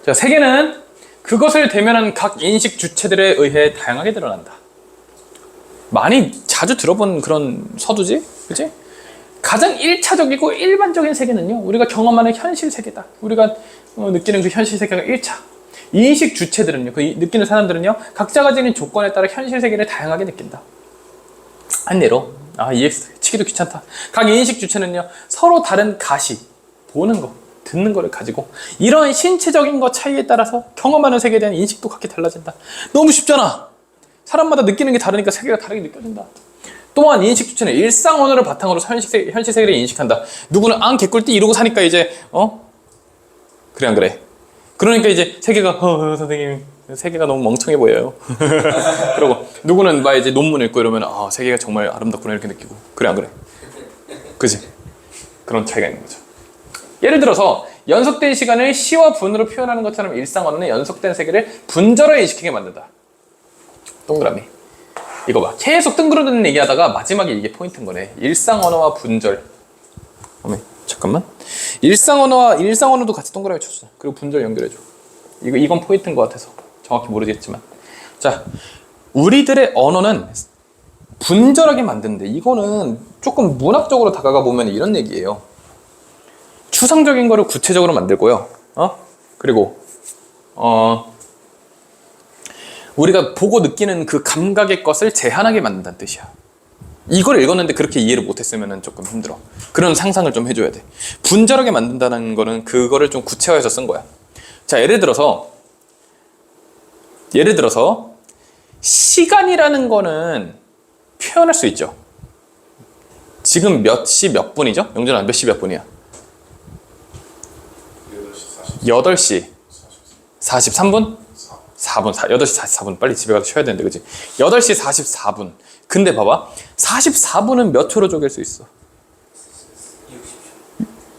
자, 세계는 그것을 대면한 각 인식 주체들에 의해 다양하게 드러난다. 많이 자주 들어본 그런 서두지? 그치? 가장 1차적이고 일반적인 세계는요, 우리가 경험하는 현실 세계다. 우리가 느끼는 그 현실 세계가 1차. 인식 주체들은요, 그 느끼는 사람들은요, 각자가 지닌 조건에 따라 현실 세계를 다양하게 느낀다. 한 예로, EX 치기도 귀찮다. 각 인식 주체는요, 서로 다른 가시, 보는 거, 듣는 거를 가지고 이런 신체적인 것 차이에 따라서 경험하는 세계에 대한 인식도 각기 달라진다. 너무 쉽잖아. 사람마다 느끼는 게 다르니까 세계가 다르게 느껴진다. 또한 인식 주체는 일상 언어를 바탕으로 현실 세계를 인식한다. 누구는 개꿀띠 이러고 사니까 이제 그래 안 그래? 그러니까 이제 세계가 선생님 세계가 너무 멍청해 보여요. 그러고 누구는 막 이제 논문 읽고 이러면 세계가 정말 아름답구나 이렇게 느끼고 그래 안 그래? 그지? 그런 차이가 있는 거죠. 예를 들어서 연속된 시간을 시와 분으로 표현하는 것처럼 일상 언어는 연속된 세계를 분절로 인식하게 만든다. 동그라미. 이거 봐. 계속 뜬구르는 얘기하다가 마지막에 이게 포인트인 거네. 일상 언어와 분절. 잠깐만. 일상 언어도 같이 동그라미 쳤어. 그리고 분절 연결해줘. 이건 포인트인 것 같아서 정확히 모르겠지만. 자, 우리들의 언어는 분절하게 만드는데 이거는 조금 문학적으로 다가가 보면 이런 얘기예요. 추상적인 거를 구체적으로 만들고요. 그리고 우리가 보고 느끼는 그 감각의 것을 제한하게 만든다는 뜻이야. 이걸 읽었는데 그렇게 이해를 못했으면 조금 힘들어. 그런 상상을 좀 해줘야 돼. 분절하게 만든다는 거는 그거를 좀 구체화해서 쓴 거야. 자, 예를 들어서 시간이라는 거는 표현할 수 있죠. 지금 몇 시 몇 분이죠? 영준아, 몇 시 몇 분이야? 8시 43분? 4분, 8시 44분. 빨리 집에 가서 쉬어야 되는데, 그치? 8시 44분. 근데 봐봐. 44분은 몇 초로 쪼갤 수 있어?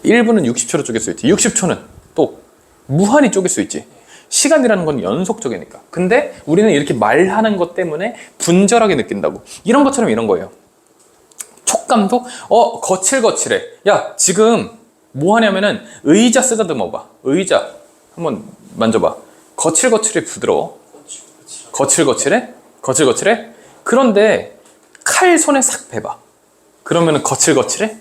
1분은 60초로 쪼갤 수 있지. 60초는 또 무한히 쪼갤 수 있지. 시간이라는 건 연속적이니까. 근데 우리는 이렇게 말하는 것 때문에 분절하게 느낀다고. 이런 것처럼 이런 거예요. 촉감도 거칠거칠해. 야, 지금 뭐 하냐면은 의자 쓰다듬어 봐. 의자 한번 만져봐. 거칠거칠해, 부드러워? 거칠거칠해? 거칠거칠해? 그런데 칼 손에 싹 대봐. 그러면은 거칠거칠해?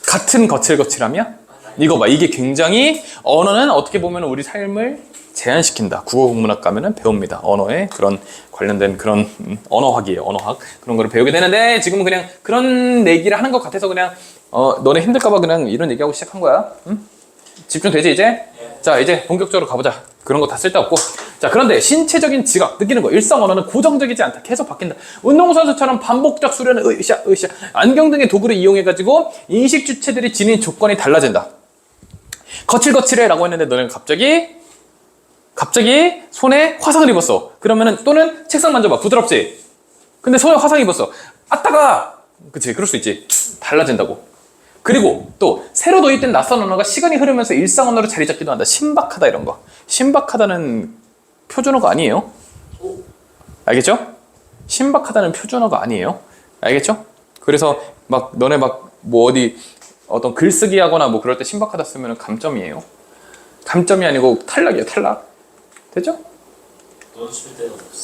같은 거칠거칠함이야? 이거 봐. 이게 굉장히 언어는 어떻게 보면 우리 삶을 제한시킨다. 국어국문학 가면은 배웁니다. 언어에 그런 관련된 그런 언어학이에요. 언어학. 그런 거를 배우게 되는데 지금은 그냥 그런 얘기를 하는 것 같아서 그냥 너네 힘들까봐 그냥 이런 얘기하고 시작한 거야. 응? 집중되지 이제? 자, 이제 본격적으로 가보자. 그런 거 다 쓸데없고. 자, 그런데 신체적인 지각, 느끼는 거, 일상 언어는 고정적이지 않다. 계속 바뀐다. 운동선수처럼 반복적 수련을 으쌰, 안경 등의 도구를 이용해가지고 인식 주체들이 지닌 조건이 달라진다. 거칠거칠해 라고 했는데 너는 갑자기 손에 화상을 입었어. 그러면은 또는 책상 만져봐. 부드럽지? 근데 손에 화상 입었어. 따가! 그치, 그럴 수 있지. 달라진다고. 그리고 또 새로 도입된 낯선 언어가 시간이 흐르면서 일상 언어로 자리 잡기도 한다. 신박하다 이런 거. 신박하다는 표준어가 아니에요. 알겠죠? 신박하다는 표준어가 아니에요. 알겠죠? 그래서 막 너네 막 뭐 어떤 글쓰기 하거나 뭐 그럴 때 신박하다 쓰면 감점이에요. 감점이 아니고 탈락이에요. 탈락. 됐죠?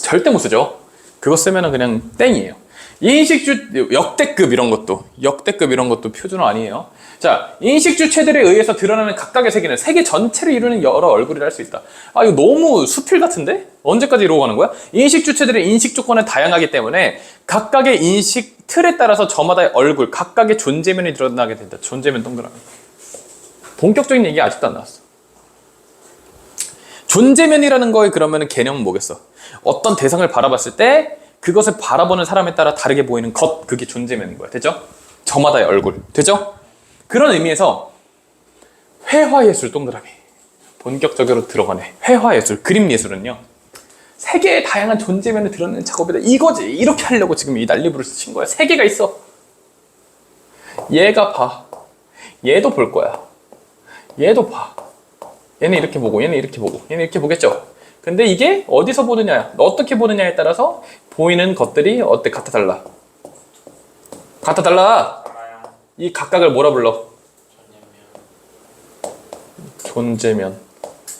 절대 못 쓰죠. 그거 쓰면 그냥 땡이에요. 역대급 이런 것도 표준어 아니에요. 자, 인식 주체들에 의해서 드러나는 각각의 세계는 세계 전체를 이루는 여러 얼굴이라 할 수 있다. 이거 너무 수필 같은데? 언제까지 이러고 가는 거야? 인식 주체들의 인식 조건은 다양하기 때문에 각각의 인식 틀에 따라서 저마다의 얼굴, 각각의 존재면이 드러나게 된다. 존재면 동그라미. 본격적인 얘기 아직도 안 나왔어. 존재면이라는 거에 그러면 개념은 뭐겠어? 어떤 대상을 바라봤을 때 그것을 바라보는 사람에 따라 다르게 보이는 것, 그게 존재면인 거야. 되죠? 저마다의 얼굴. 되죠? 그런 의미에서 회화예술 동그라미. 본격적으로 들어가네. 회화예술, 그림예술은요. 세계의 다양한 존재면을 드러내는 작업이다. 이거지. 이렇게 하려고 지금 이 난리부를 친 거야. 세계가 있어. 얘가 봐. 얘도 볼 거야. 얘도 봐. 얘는 이렇게 보고, 얘는 이렇게 보고, 얘는 이렇게 보겠죠? 근데 이게 어디서 보느냐, 어떻게 보느냐에 따라서 보이는 것들이 같아 달라. 같아 달라. 이 각각을 뭐라 불러? 존재면.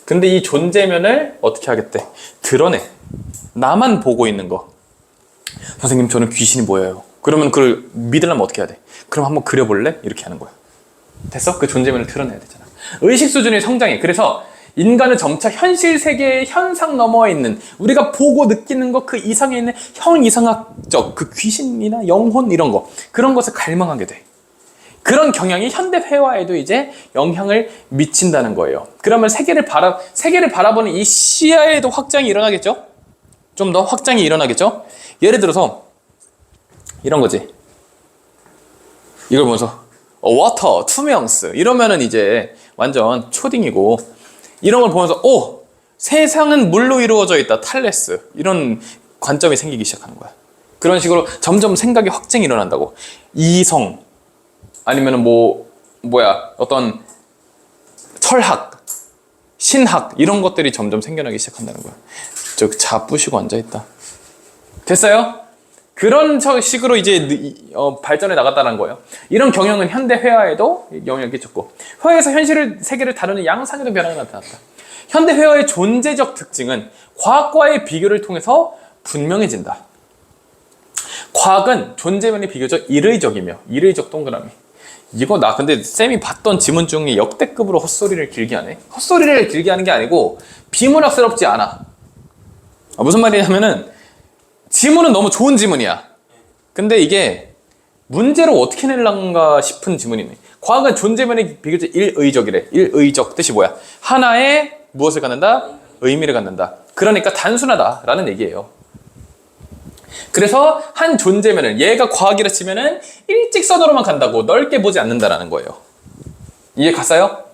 근데 이 존재면을 어떻게 하겠대? 드러내. 나만 보고 있는 거. 선생님, 저는 귀신이 보여요. 그러면 그걸 믿으려면 어떻게 해야 돼? 그럼 한번 그려볼래? 이렇게 하는 거야. 됐어? 그 존재면을 드러내야 되잖아. 의식 수준의 성장이. 그래서 인간은 점차 현실 세계의 현상 너머에 있는, 우리가 보고 느끼는 것 그 이상에 있는 형이상학적 그 귀신이나 영혼 이런 거, 그런 것을 갈망하게 돼. 그런 경향이 현대 회화에도 이제 영향을 미친다는 거예요. 그러면 세계를 바라보는 이 시야에도 확장이 일어나겠죠? 좀 더 확장이 일어나겠죠? 예를 들어서 이런 거지. 이걸 보면서 워터, 투명스 이러면은 이제 완전 초딩이고, 이런 걸 보면서 오! 세상은 물로 이루어져 있다. 탈레스. 이런 관점이 생기기 시작하는 거야. 그런 식으로 점점 생각의 확장이 일어난다고. 이성 아니면은 어떤 철학, 신학 이런 것들이 점점 생겨나기 시작한다는 거야. 자 부시고 앉아있다. 됐어요? 그런 식으로 이제 발전해 나갔다는 거예요. 이런 경향은 현대 회화에도 영향을 끼쳤고, 회화에서 현실 세계를 다루는 양상에도 변화가 나타났다. 현대 회화의 존재적 특징은 과학과의 비교를 통해서 분명해진다. 과학은 존재면이 비교적 이례적이며, 이례적 동그라미. 이거 나 근데 쌤이 봤던 지문 중에 역대급으로 헛소리를 길게 하네. 헛소리를 길게 하는 게 아니고 비문학스럽지 않아. 무슨 말이냐면은 지문은 너무 좋은 지문이야. 근데 이게 문제로 어떻게 낼란가 싶은 지문이네. 과학은 존재면이 비교적 일의적이래. 일의적 뜻이 뭐야? 하나의 무엇을 갖는다? 의미를 갖는다. 그러니까 단순하다라는 얘기예요. 그래서 한 존재면은, 얘가 과학이라 치면은 일직선으로만 간다고 넓게 보지 않는다라는 거예요. 이해 갔어요?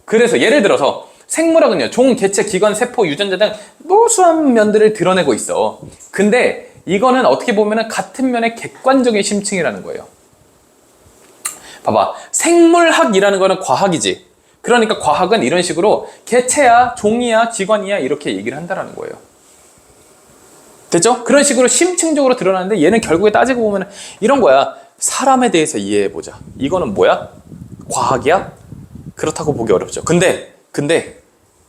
그래서 예를 들어서 생물학은요, 종, 개체, 기관, 세포, 유전자 등 무수한 면들을 드러내고 있어. 근데 이거는 어떻게 보면은 같은 면의 객관적인 심층이라는 거예요. 봐봐, 생물학이라는 거는 과학이지. 그러니까 과학은 이런 식으로 개체야, 종이야, 기관이야 이렇게 얘기를 한다라는 거예요. 됐죠? 그런 식으로 심층적으로 드러나는데, 얘는 결국에 따지고 보면 이런 거야. 사람에 대해서 이해해보자. 이거는 뭐야? 과학이야? 그렇다고 보기 어렵죠. 근데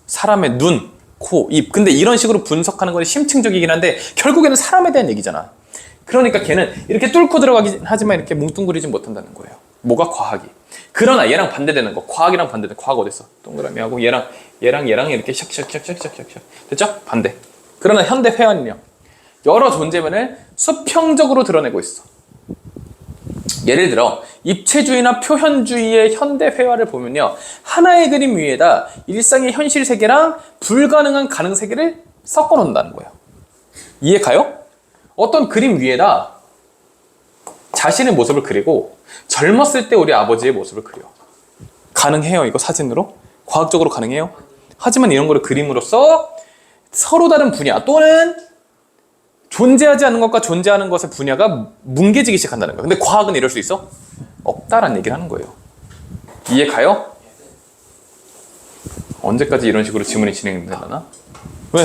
사람의 눈, 코, 입, 근데 이런 식으로 분석하는 건 심층적이긴 한데 결국에는 사람에 대한 얘기잖아. 그러니까 걔는 이렇게 뚫고 들어가긴 하지만 이렇게 뭉뚱그리지 못한다는 거예요. 뭐가 과학이. 그러나 얘랑 반대되는 거, 과학이랑 반대되는 과학 어딨어? 동그라미하고 얘랑 이렇게 샥샥샥샥샥샥. 됐죠? 반대. 그러나 현대 회화는요, 여러 존재면을 수평적으로 드러내고 있어. 예를 들어 입체주의나 표현주의의 현대 회화를 보면요, 하나의 그림 위에다 일상의 현실 세계랑 불가능한 가능 세계를 섞어 놓는다는 거예요. 이해 가요? 어떤 그림 위에다 자신의 모습을 그리고 젊었을 때 우리 아버지의 모습을 그려. 가능해요? 이거 사진으로? 과학적으로 가능해요? 하지만 이런 거를 그림으로써 서로 다른 분야 또는 존재하지 않는 것과 존재하는 것의 분야가 뭉개지기 시작한다는 거예요. 근데 과학은 이럴 수 있어? 없다라는 얘기를 하는 거예요. 이해 가요? 언제까지 이런 식으로 지문이 진행되려나? 왜?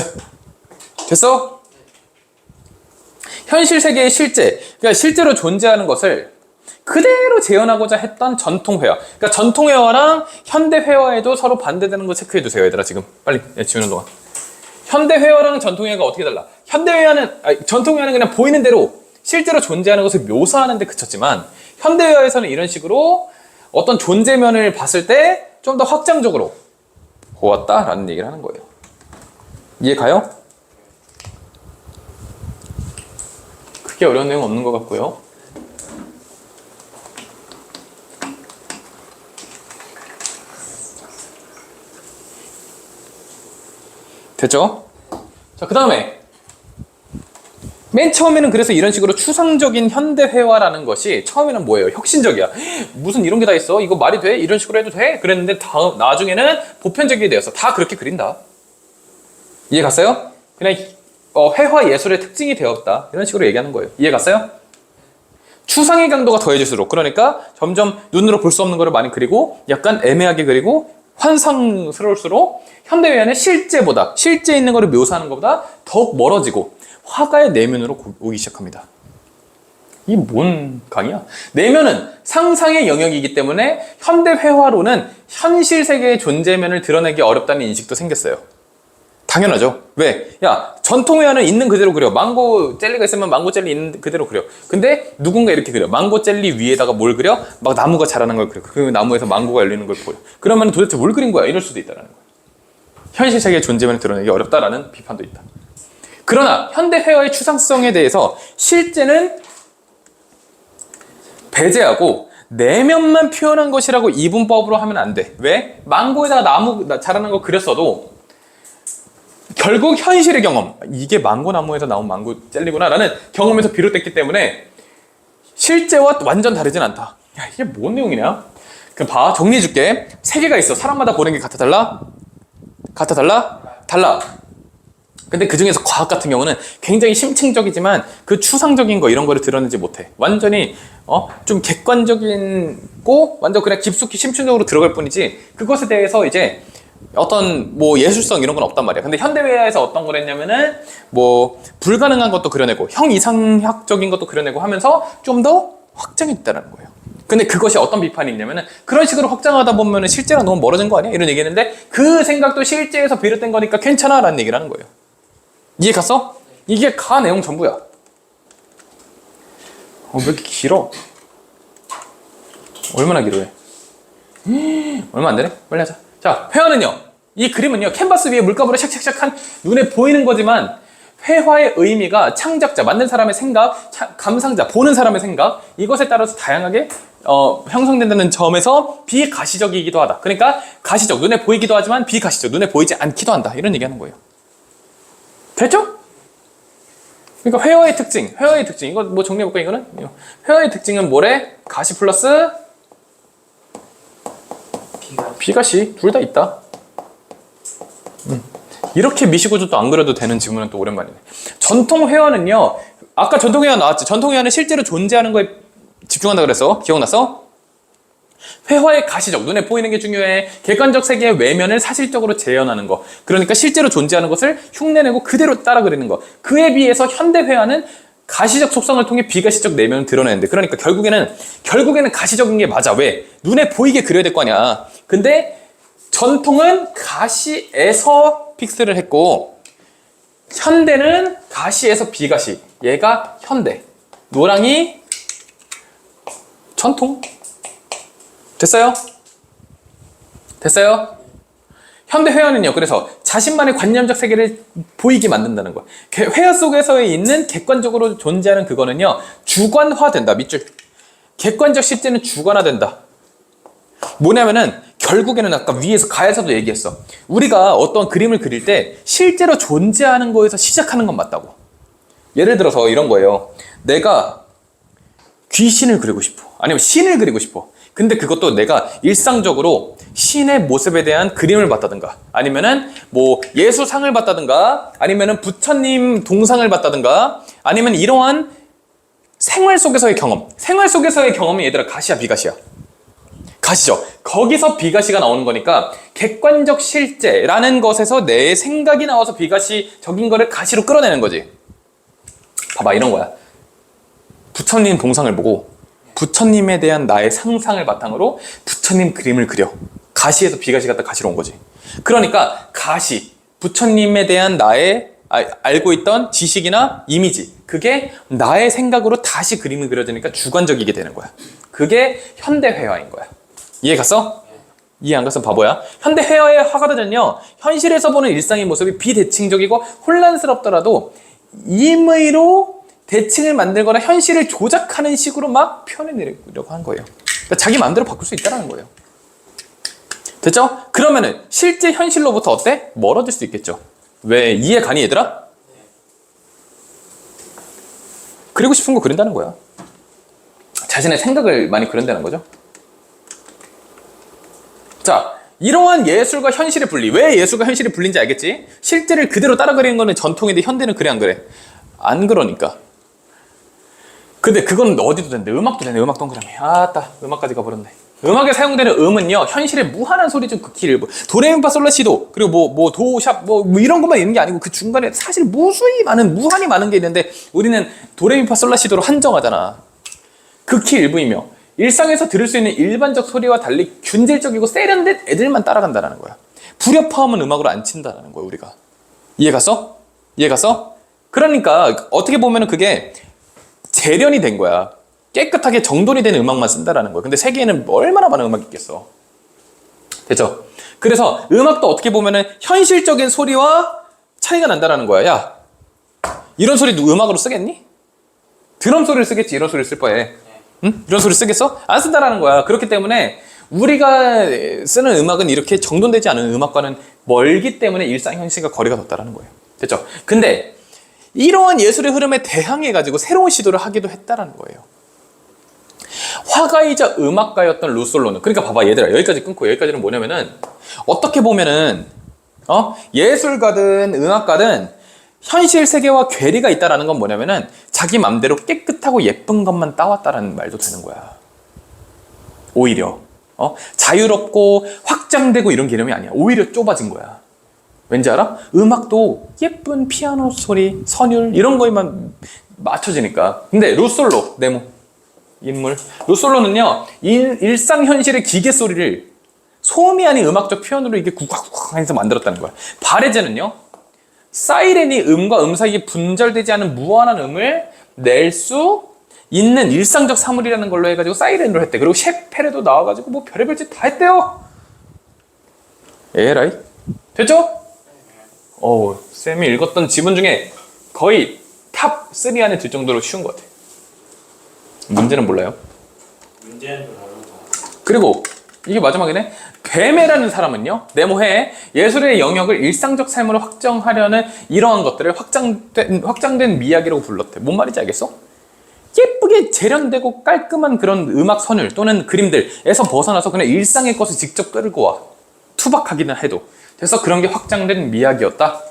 됐어? 현실 세계의 실제, 그러니까 실제로 존재하는 것을 그대로 재현하고자 했던 전통회화. 그러니까 전통회화랑 현대회화에도 서로 반대되는 거 체크해두세요, 얘들아. 지금 빨리 지우는 동안. 현대회화랑 전통회화가 어떻게 달라? 전통회화는 그냥 보이는 대로 실제로 존재하는 것을 묘사하는 데 그쳤지만, 현대회화에서는 이런 식으로 어떤 존재면을 봤을 때 좀 더 확장적으로 보았다라는 얘기를 하는 거예요. 이해 가요? 크게 어려운 내용 없는 것 같고요. 됐죠? 자, 그 다음에 맨 처음에는 그래서 이런 식으로 추상적인 현대회화라는 것이 처음에는 뭐예요? 혁신적이야. 무슨 이런 게 다 있어? 이거 말이 돼? 이런 식으로 해도 돼? 그랬는데 나중에는 보편적이 되었어. 다 그렇게 그린다. 이해 갔어요? 그냥 회화 예술의 특징이 되었다. 이런 식으로 얘기하는 거예요. 이해 갔어요? 추상의 강도가 더해질수록, 그러니까 점점 눈으로 볼 수 없는 거를 많이 그리고 약간 애매하게 그리고 환상스러울수록 현대회화는 실제 있는 거를 묘사하는 것보다 더욱 멀어지고 화가의 내면으로 오기 시작합니다. 이게 뭔 강의야? 내면은 상상의 영역이기 때문에 현대 회화로는 현실 세계의 존재면을 드러내기 어렵다는 인식도 생겼어요. 당연하죠. 왜? 야, 전통 회화는 있는 그대로 그려. 망고 젤리가 있으면 망고 젤리 있는 그대로 그려. 근데 누군가 이렇게 그려. 망고 젤리 위에다가 뭘 그려? 막 나무가 자라는 걸 그려. 그 나무에서 망고가 열리는 걸 보여. 그러면 도대체 뭘 그린 거야? 이럴 수도 있다는 거야. 현실 세계의 존재면을 드러내기 어렵다라는 비판도 있다. 그러나 현대 회화의 추상성에 대해서 실제는 배제하고 내면만 표현한 것이라고 이분법으로 하면 안 돼. 왜? 망고에다가 나무 자라는 거 그렸어도 결국 현실의 경험, 이게 망고 나무에서 나온 망고 젤리구나 라는 경험에서 비롯됐기 때문에 실제와 완전 다르진 않다. 야, 이게 뭔 내용이냐? 그럼 봐, 정리해줄게. 세 개가 있어. 사람마다 보는 게 같아 달라? 같아 달라? 달라. 근데 그 중에서 과학 같은 경우는 굉장히 심층적이지만 그 추상적인 거 이런 거를 드러내지 못해. 완전히 좀 객관적이고 완전 그냥 깊숙이 심층적으로 들어갈 뿐이지 그것에 대해서 이제 어떤 뭐 예술성 이런 건 없단 말이야. 근데 현대회화에서 어떤 걸 했냐면은 뭐 불가능한 것도 그려내고 형 이상학적인 것도 그려내고 하면서 좀 더 확장했다는 거예요. 근데 그것이 어떤 비판이 있냐면은 그런 식으로 확장하다 보면은 실제랑 너무 멀어진 거 아니야? 이런 얘기 했는데 그 생각도 실제에서 비롯된 거니까 괜찮아 라는 얘기를 하는 거예요. 이해 갔어? 이게 가 내용 전부야. 왜 이렇게 길어? 얼마나 길어해? 얼마 안 되네? 빨리 하자. 자, 회화는요. 이 그림은요. 캔버스 위에 물감으로 샥샥샥한 눈에 보이는 거지만 회화의 의미가 창작자, 만든 사람의 생각, 감상자, 보는 사람의 생각 이것에 따라서 다양하게 형성된다는 점에서 비가시적이기도 하다. 그러니까 가시적, 눈에 보이기도 하지만 비가시적, 눈에 보이지 않기도 한다. 이런 얘기하는 거예요. 됐죠? 그러니까 회화의 특징, 이거 뭐 정리해볼까 이거는? 회화의 특징은 뭐래? 가시 플러스 비가시 둘 다 있다. 이렇게 미시고도 안 그려도 되는 지문은 또 오랜만이네. 전통 회화는요. 아까 전통 회화 나왔지. 전통 회화는 실제로 존재하는 거에 집중한다 그랬어. 기억났어? 회화의 가시적, 눈에 보이는 게 중요해. 객관적 세계의 외면을 사실적으로 재현하는 거. 그러니까 실제로 존재하는 것을 흉내내고 그대로 따라 그리는 거. 그에 비해서 현대 회화는 가시적 속성을 통해 비가시적 내면을 드러내는데 그러니까 결국에는 가시적인 게 맞아. 왜? 눈에 보이게 그려야 될 거 아니야. 근데 전통은 가시에서 픽스를 했고 현대는 가시에서 비가시. 얘가 현대. 노랑이 전통. 됐어요? 됐어요? 현대 회화는요. 그래서 자신만의 관념적 세계를 보이게 만든다는 거야. 회화 속에서 있는 객관적으로 존재하는 그거는요. 주관화된다. 밑줄. 객관적 실제는 주관화된다. 뭐냐면은 결국에는 아까 위에서 가에서도 얘기했어. 우리가 어떤 그림을 그릴 때 실제로 존재하는 거에서 시작하는 건 맞다고. 예를 들어서 이런 거예요. 내가 귀신을 그리고 싶어. 아니면 신을 그리고 싶어. 근데 그것도 내가 일상적으로 신의 모습에 대한 그림을 봤다든가 아니면은 뭐 예수상을 봤다든가 아니면은 부처님 동상을 봤다든가 아니면 이러한 생활 속에서의 경험. 생활 속에서의 경험이 얘들아 가시야 비가시야? 가시죠. 거기서 비가시가 나오는 거니까 객관적 실제라는 것에서 내 생각이 나와서 비가시적인 거를 가시로 끌어내는 거지. 봐봐 이런 거야. 부처님 동상을 보고 부처님에 대한 나의 상상을 바탕으로 부처님 그림을 그려. 가시에서 비가시 갔다 가시로 온 거지. 그러니까 가시, 부처님에 대한 나의 알고 있던 지식이나 이미지 그게 나의 생각으로 다시 그림이 그려지니까 주관적이게 되는 거야. 그게 현대 회화인 거야. 이해 갔어? 이해 안 갔으면 바보야. 현대 회화의 화가들은요. 현실에서 보는 일상의 모습이 비대칭적이고 혼란스럽더라도 임의로 대칭을 만들거나 현실을 조작하는 식으로 막 표현해내려고 하는 거예요. 그러니까 자기 마음대로 바꿀 수 있다는 거예요. 됐죠? 그러면은 실제 현실로부터 어때? 멀어질 수 있겠죠. 왜? 이해 가니 얘들아? 그리고 싶은 거 그린다는 거야. 자신의 생각을 많이 그린다는 거죠. 자, 이러한 예술과 현실의 분리. 왜 예술과 현실이 분리인지 알겠지? 실제를 그대로 따라 그리는 거는 전통인데 현대는 그래 안 그래? 안 그러니까. 근데 그건 어디도 된대. 음악도 되네. 음악 동그라미. 아따 음악까지 가버렸네. 음악에 사용되는 음은요 현실의 무한한 소리 중 극히 일부. 도레미파 솔라시도 그리고 뭐 도샵 뭐 이런 것만 있는 게 아니고 그 중간에 사실 무한히 많은 게 있는데 우리는 도레미파 솔라시도로 한정하잖아. 극히 일부이며 일상에서 들을 수 있는 일반적 소리와 달리 균질적이고 세련된 애들만 따라간다는 거야. 불협화음은 음악으로 안 친다는 거야, 우리가. 이해갔어? 이해갔어? 그러니까 어떻게 보면은 그게 재련이 된 거야. 깨끗하게 정돈이 된 음악만 쓴다라는 거야. 근데 세계에는 얼마나 많은 음악이 있겠어. 됐죠? 그래서 음악도 어떻게 보면은 현실적인 소리와 차이가 난다라는 거야. 야, 이런 소리 음악으로 쓰겠니? 드럼 소리를 쓰겠지. 이런 소리를 쓸 바에. 응? 이런 소리 쓰겠어? 안 쓴다라는 거야. 그렇기 때문에 우리가 쓰는 음악은 이렇게 정돈되지 않은 음악과는 멀기 때문에 일상 현실과 거리가 뒀다라는 거예요. 됐죠? 근데 이러한 예술의 흐름에 대항해 가지고 새로운 시도를 하기도 했다라는 거예요. 화가이자 음악가였던 루솔로는, 그러니까 봐봐 얘들아, 여기까지 끊고 여기까지는 뭐냐면은 어떻게 보면은 예술가든 음악가든 현실 세계와 괴리가 있다라는 건 뭐냐면은 자기 맘대로 깨끗하고 예쁜 것만 따왔다라는 말도 되는 거야. 오히려 자유롭고 확장되고 이런 개념이 아니야. 오히려 좁아진 거야. 왠지 알아? 음악도 예쁜 피아노 소리, 선율 이런 거에만 맞춰지니까. 근데 루솔로 네모 인물 루솔로는요, 일상 현실의 기계 소리를 소음이 아닌 음악적 표현으로 이게 쿡쿡쿡 해서 만들었다는 거야. 바레제는요, 사이렌이 음과 음 사이에 분절되지 않은 무한한 음을 낼 수 있는 일상적 사물이라는 걸로 해가지고 사이렌으로 했대. 그리고 셰페레도 나와가지고 뭐 별의별 짓 다 했대요. 에라이 됐죠? 쌤이 읽었던 지문 중에 거의 탑 3 안에 들 정도로 쉬운 것 같아. 문제는 몰라요. 문제는 모르고. 그리고 이게 마지막이네. 베메라는 사람은요, 네모해 예술의 영역을 일상적 삶으로 확정하려는 이러한 것들을 확장된 미학이라고 불렀대. 뭔 말인지 알겠어? 예쁘게 재련되고 깔끔한 그런 음악 선율 또는 그림들에서 벗어나서 그냥 일상의 것을 직접 끌고 와. 투박하기는 해도. 그래서 그런 게 확장된 미학이었다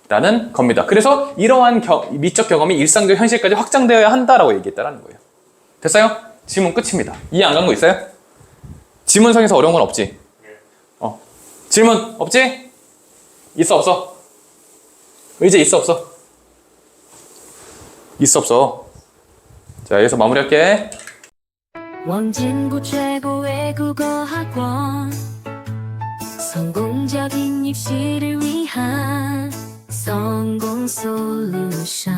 라는 겁니다. 그래서 이러한 미적 경험이 일상적 현실까지 확장되어야 한다라고 얘기했다는 거예요. 됐어요? 질문 끝입니다. 이해 안 간 거 있어요? 지문상에서 어려운 건 없지? 질문 없지? 있어 없어? 의제 있어 없어? 있어 없어? 자, 여기서 마무리할게. 원진구 최고의 국어학원 성공적인 입시를 위한 성공 솔루션